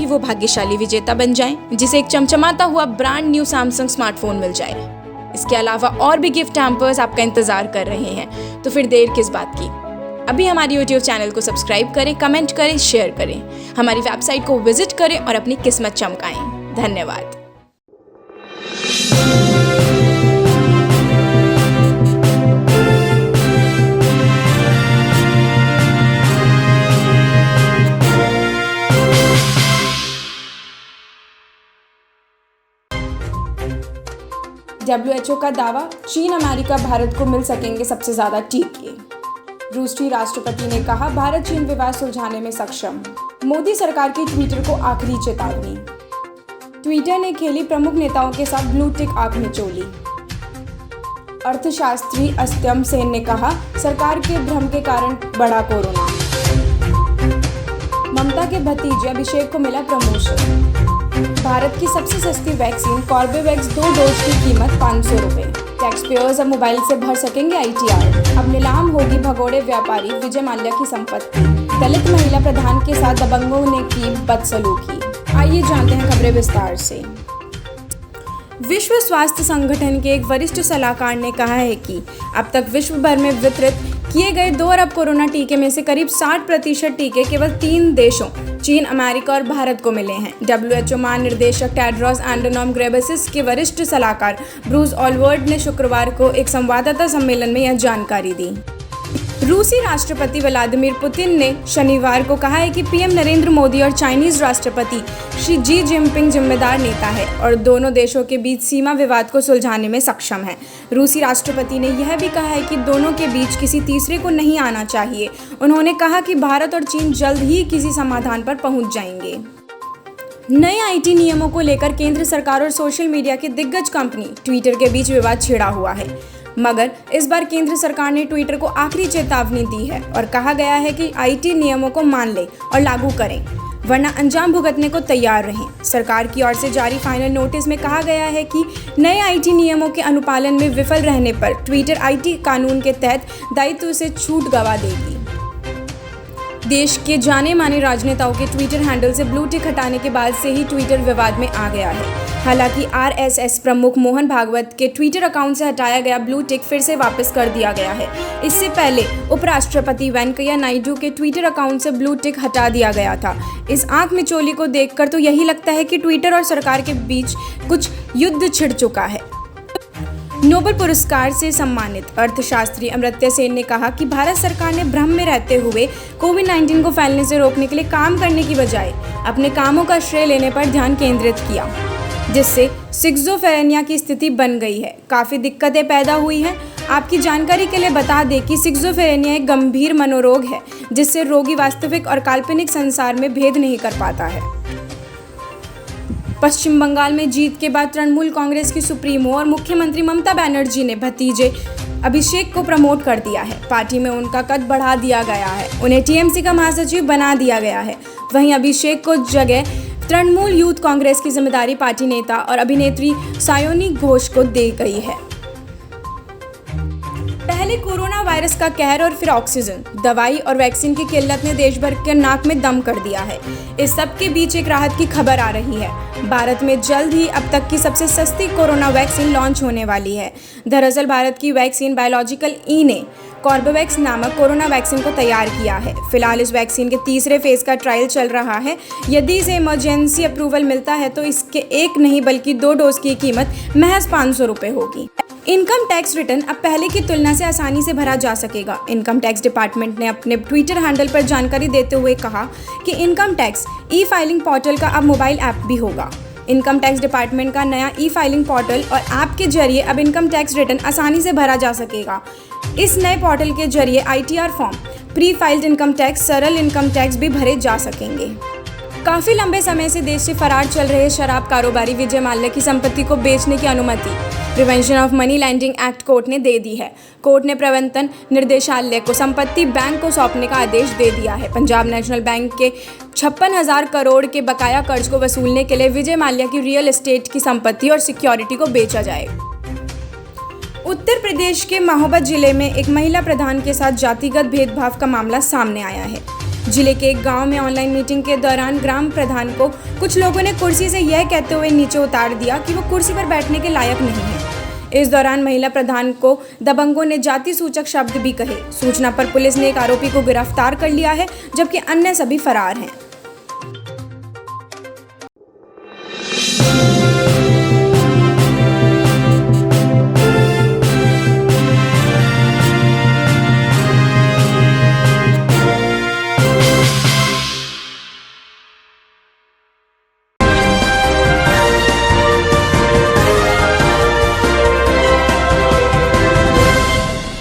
वो भाग्यशाली विजेता बन जाएं, जिसे एक चमचमाता हुआ ब्रांड न्यू सैमसंग स्मार्टफोन मिल जाए। इसके अलावा और भी गिफ्ट हैम्पर्स आपका इंतजार कर रहे हैं, तो फिर देर किस बात की। अभी हमारी यूट्यूब चैनल को सब्सक्राइब करें, कमेंट करें, शेयर करें, हमारी वेबसाइट को विजिट करें और अपनी किस्मत चमकाएं। धन्यवाद। WHO का दावा, चीन अमेरिका भारत को मिल सकेंगे सबसे ज्यादा टीके। रूसी राष्ट्रपति ने कहा, भारत चीन विवाद सुलझाने में सक्षम। मोदी सरकार की ट्विटर को आखिरी चेतावनी। ट्विटर ने खेली प्रमुख नेताओं के साथ ब्लू टिक आंख मिचोली। अर्थशास्त्री अस्त्यम सेन ने कहा, सरकार के भ्रम के कारण बढ़ा कोरोना। ममता के भतीजे अभिषेक को मिला प्रमोशन। भारत की सबसे सस्ती वैक्सीन कॉर्बेवैक्स 2 डोज की कीमत 500 रुपये। टैक्स पेयर्स अब मोबाइल से भर सकेंगे ITR। अब नीलाम होगी भगोड़े व्यापारी विजय माल्या की संपत्ति। दलित महिला प्रधान के साथ दबंगों ने की बदसलूकी। आइए जानते हैं खबरें विस्तार से। विश्व स्वास्थ्य संगठन के एक वरिष्ठ सलाहकार ने कहा है कि अब तक विश्व भर में वितरित किए गए 2 अरब कोरोना टीके में से करीब 60% टीके केवल 3 देशों चीन, अमेरिका और भारत को मिले हैं। WHO महानिर्देशक टेड्रोस एडनॉम घेब्रेयेसस के वरिष्ठ सलाहकार ब्रूस ऑलवर्ट ने शुक्रवार को एक संवाददाता सम्मेलन में यह जानकारी दी। रूसी राष्ट्रपति व्लादिमीर पुतिन ने शनिवार को कहा है कि पीएम नरेंद्र मोदी और चाइनीज राष्ट्रपति शी जी जिनपिंग जिम्मेदार नेता है और दोनों देशों के बीच सीमा विवाद को सुलझाने में सक्षम हैं। रूसी राष्ट्रपति ने यह भी कहा है कि दोनों के बीच किसी तीसरे को नहीं आना चाहिए। उन्होंने कहा कि भारत और चीन जल्द ही किसी समाधान पर पहुंच जाएंगे। नए IT नियमों को लेकर केंद्र सरकार और सोशल मीडिया की दिग्गज कंपनी ट्विटर के बीच विवाद छिड़ा हुआ है, मगर इस बार केंद्र सरकार ने ट्विटर को आखिरी चेतावनी दी है और कहा गया है कि IT नियमों को मान लें और लागू करें, वरना अंजाम भुगतने को तैयार रहें। सरकार की ओर से जारी फाइनल नोटिस में कहा गया है कि नए IT नियमों के अनुपालन में विफल रहने पर ट्विटर IT कानून के तहत दायित्व से छूट गवा देगी। देश के जाने माने राजनेताओं के ट्विटर हैंडल से ब्लू टिक हटाने के बाद से ही ट्विटर विवाद में आ गया है। हालांकि RSS प्रमुख मोहन भागवत के ट्विटर अकाउंट से हटाया गया ब्लू टिक फिर से वापस कर दिया गया है। इससे पहले उपराष्ट्रपति वेंकैया नायडू के ट्विटर अकाउंट से ब्लू टिक हटा दिया गया था। इस आंख मिचोली को देखकर तो यही लगता है कि ट्विटर और सरकार के बीच कुछ युद्ध छिड़ चुका है। नोबेल पुरस्कार से सम्मानित अर्थशास्त्री अमर्त्य सेन ने कहा कि भारत सरकार ने भ्रम में रहते हुए कोविड-19 को फैलने से रोकने के लिए काम करने की बजाय अपने कामों का श्रेय लेने पर ध्यान केंद्रित किया, जिससे सिक्सोफ्रेनिया की स्थिति बन गई है। काफ़ी दिक्कतें पैदा हुई हैं। आपकी जानकारी के लिए बता दें कि सिक्सोफ्रेनिया एक गंभीर मनोरोग है जिससे रोगी वास्तविक और काल्पनिक संसार में भेद नहीं कर पाता है। पश्चिम बंगाल में जीत के बाद तृणमूल कांग्रेस की सुप्रीमो और मुख्यमंत्री ममता बनर्जी ने भतीजे अभिषेक को प्रमोट कर दिया है। पार्टी में उनका कद बढ़ा दिया गया है, उन्हें TMC का महासचिव बना दिया गया है। वहीं अभिषेक को जगह तृणमूल यूथ कांग्रेस की जिम्मेदारी पार्टी नेता और अभिनेत्री सायोनी घोष को दी गई है। पहले कोरोना वायरस का कहर और फिर ऑक्सीजन, दवाई और वैक्सीन की किल्लत ने देश भर के नाक में दम कर दिया है। इस सब के बीच एक राहत की खबर आ रही है। भारत में जल्द ही अब तक की सबसे सस्ती कोरोना वैक्सीन लॉन्च होने वाली है। दरअसल भारत की वैक्सीन बायोलॉजिकल ई ने कॉर्बेवैक्स नामक कोरोना वैक्सीन को तैयार किया है। फिलहाल इस वैक्सीन के तीसरे फेज का ट्रायल चल रहा है। यदि इसे इमरजेंसी अप्रूवल मिलता है तो इसके 1 नहीं बल्कि 2 डोज की कीमत महज 500 रुपये होगी। इनकम टैक्स रिटर्न अब पहले की तुलना से आसानी से भरा जा सकेगा। इनकम टैक्स डिपार्टमेंट ने अपने ट्विटर हैंडल पर जानकारी देते हुए कहा कि इनकम टैक्स ई-फाइलिंग पोर्टल का अब मोबाइल ऐप भी होगा। इनकम टैक्स डिपार्टमेंट का नया ई-फाइलिंग पोर्टल और ऐप के जरिए अब इनकम टैक्स रिटर्न आसानी से भरा जा सकेगा। इस नए पोर्टल के जरिए ITR form, pre filed income tax, सरल इनकम टैक्स भी भरे जा सकेंगे। काफ़ी लंबे समय से देश से फरार चल रहे शराब कारोबारी विजय माल्या की संपत्ति को बेचने की अनुमति prevention of money landing act court ने दे दी है। कोर्ट ने प्रवर्तन निदेशालय को संपत्ति बैंक को सौंपने का आदेश दे दिया है। पंजाब नेशनल बैंक के 56,000 करोड़ के बकाया कर्ज को वसूलने के लिए विजय माल्या की रियल एस्टेट की संपत्ति और सिक्योरिटी को बेचा जाएगा। उत्तर प्रदेश के महोबा जिले में एक महिला प्रधान के साथ जातिगत भेदभाव का मामला सामने आया है। जिले के एक गांव में ऑनलाइन मीटिंग के दौरान ग्राम प्रधान को कुछ लोगों ने कुर्सी से यह कहते हुए नीचे उतार दिया कि वो कुर्सी पर बैठने के लायक नहीं है। इस दौरान महिला प्रधान को दबंगों ने जाति सूचक शब्द भी कहे। सूचना पर पुलिस ने एक आरोपी को गिरफ्तार कर लिया है, जबकि अन्य सभी फरार हैं।